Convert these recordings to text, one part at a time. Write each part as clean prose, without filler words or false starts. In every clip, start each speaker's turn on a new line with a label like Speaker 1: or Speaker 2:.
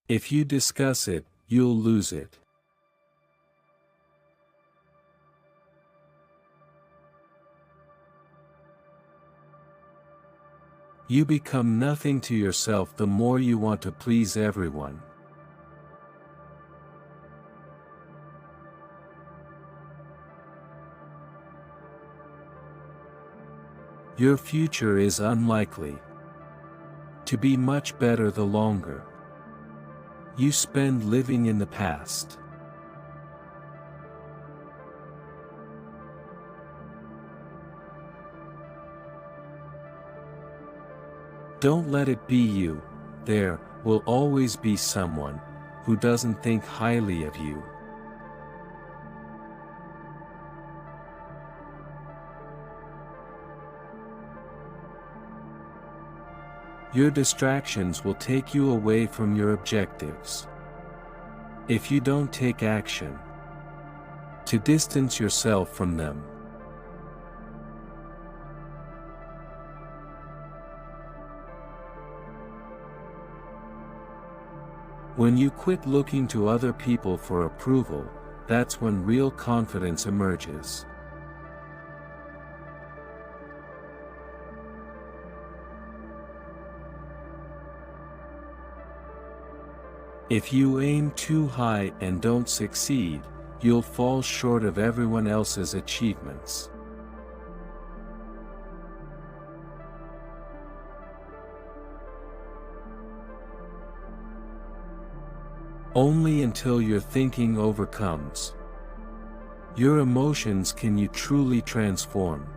Speaker 1: If you discuss it, you'll lose it. You become nothing to yourself the more you want to please everyone. Your future is unlikely to be much better the longer you spend living in the past. Don't let it be you. There will always be someone who doesn't think highly of you. Your distractions will take you away from your objectives. If you don't take action to distance yourself from them, when you quit looking to other people for approval, that's when real confidence emerges. If you aim too high and don't succeed, you'll fall short of everyone else's achievements. Only until your thinking overcomes your emotions can you truly transform.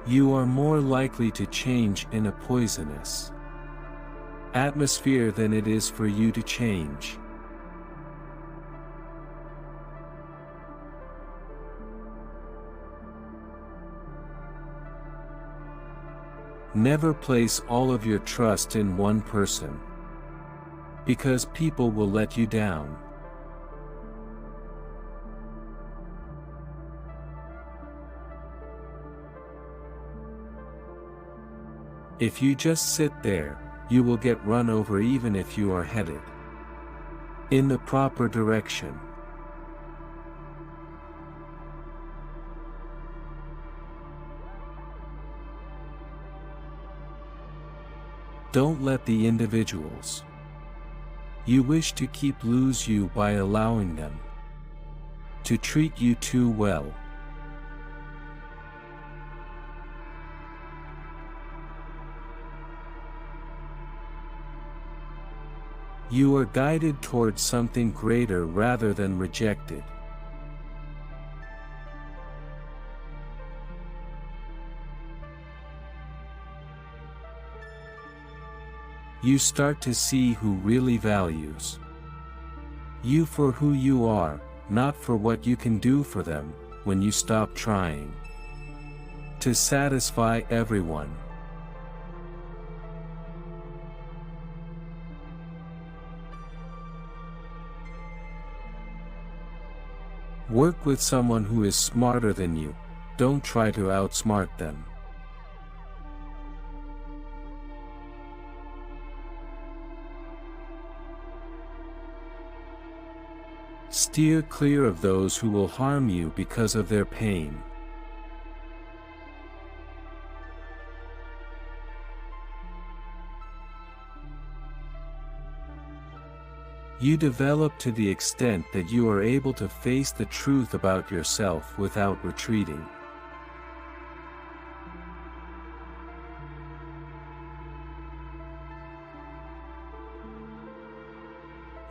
Speaker 1: You are more likely to change in a poisonous atmosphere than it is for you to change. Never place all of your trust in one person, because people will let you down. If you just sit there, you will get run over even if you are headed in the proper direction. Don't let the individuals you wish to keep lose you by allowing them to treat you too well. You are guided towards something greater rather than rejected. You start to see who really values you for who you are, not for what you can do for them, when you stop trying to satisfy everyone. Work with someone who is smarter than you. Don't try to outsmart them. Steer clear of those who will harm you because of their pain. You develop to the extent that you are able to face the truth about yourself without retreating.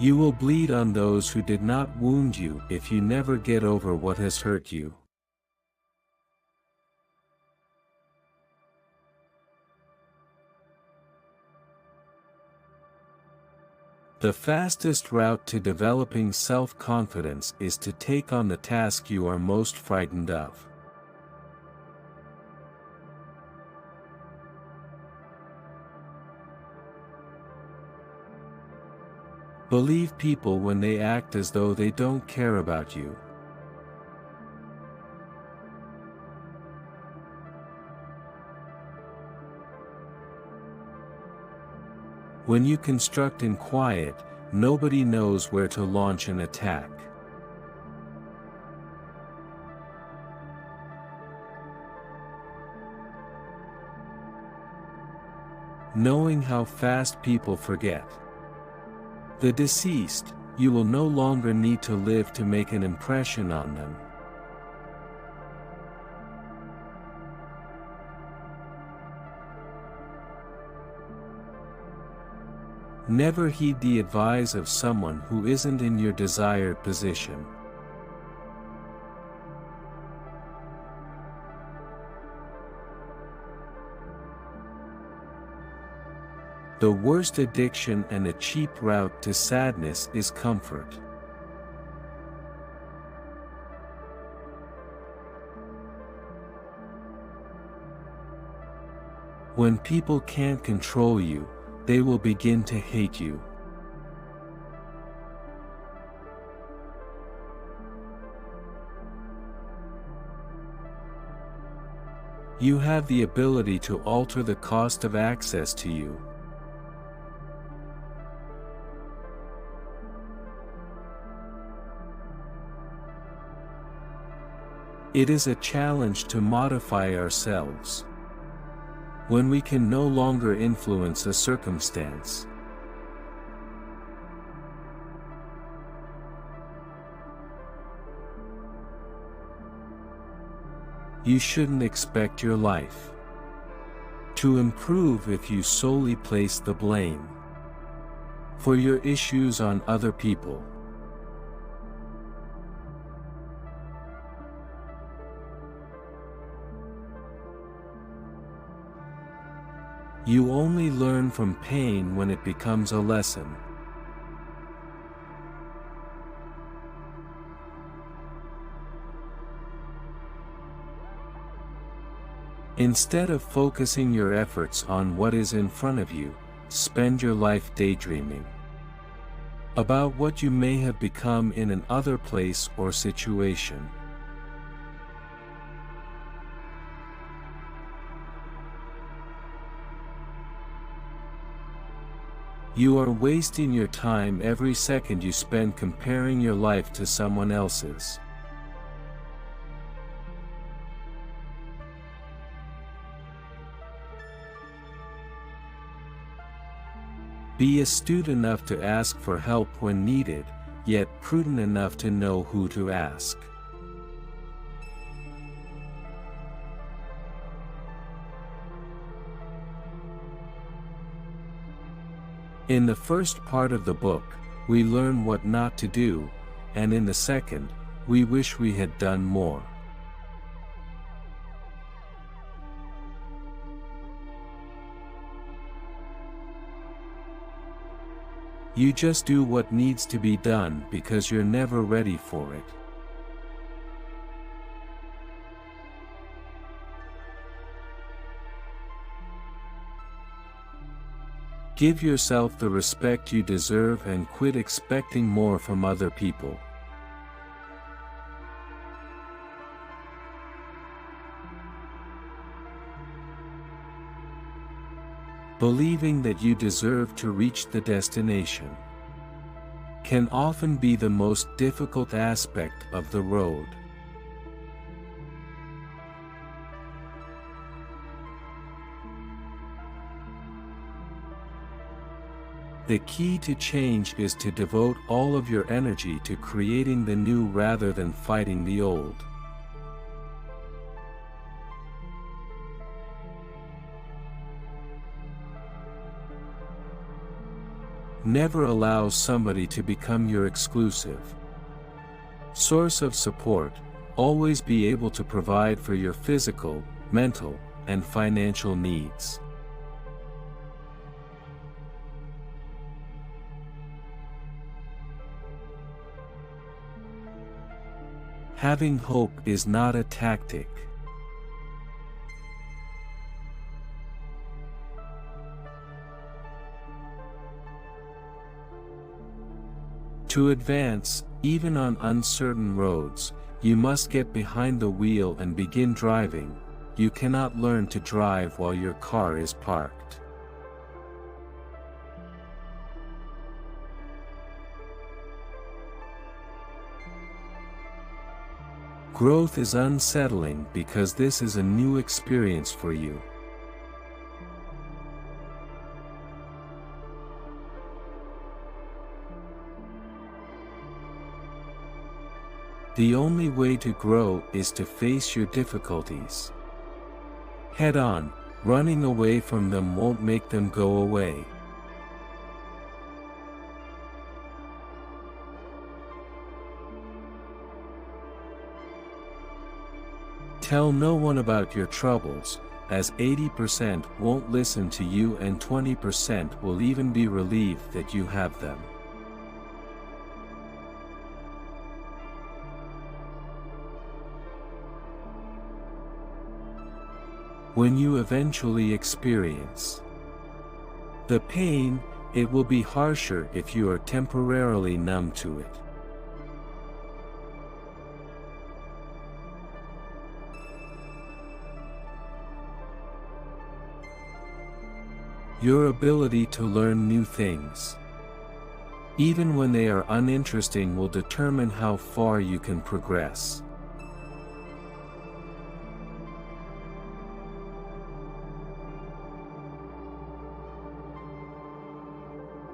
Speaker 1: You will bleed on those who did not wound you if you never get over what has hurt you. The fastest route to developing self-confidence is to take on the task you are most frightened of. Believe people when they act as though they don't care about you. When you construct in quiet, nobody knows where to launch an attack. Knowing how fast people forget the deceased, you will no longer need to live to make an impression on them. Never heed the advice of someone who isn't in your desired position. The worst addiction and a cheap route to sadness is comfort. When people can't control you, they will begin to hate you. You have the ability to alter the cost of access to you. It is a challenge to modify ourselves. When we can no longer influence a circumstance, you shouldn't expect your life to improve if you solely place the blame for your issues on other people. You only learn from pain when it becomes a lesson. Instead of focusing your efforts on what is in front of you, spend your life daydreaming about what you may have become in an other place or situation. You are wasting your time every second you spend comparing your life to someone else's. Be astute enough to ask for help when needed, yet prudent enough to know who to ask. In the first part of the book, we learn what not to do, and in the second, we wish we had done more. You just do what needs to be done because you're never ready for it. Give yourself the respect you deserve and quit expecting more from other people. Believing that you deserve to reach the destination can often be the most difficult aspect of the road. The key to change is to devote all of your energy to creating the new rather than fighting the old. Never allow somebody to become your exclusive source of support. Always be able to provide for your physical, mental, and financial needs. Having hope is not a tactic. To advance, even on uncertain roads, you must get behind the wheel and begin driving. You cannot learn to drive while your car is parked. Growth is unsettling because this is a new experience for you. The only way to grow is to face your difficulties head on. Running away from them won't make them go away. Tell no one about your troubles, as 80% won't listen to you and 20% will even be relieved that you have them. When you eventually experience the pain, it will be harsher if you are temporarily numb to it. Your ability to learn new things, even when they are uninteresting, will determine how far you can progress.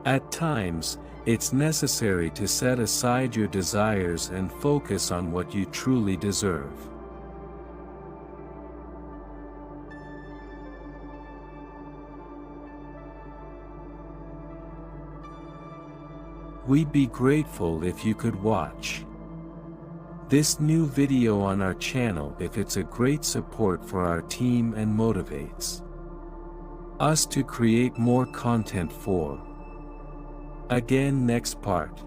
Speaker 1: At times, it's necessary to set aside your desires and focus on what you truly deserve. We'd be grateful if you could watch this new video on our channel if it's a great support for our team and motivates us to create more content for. Again next part.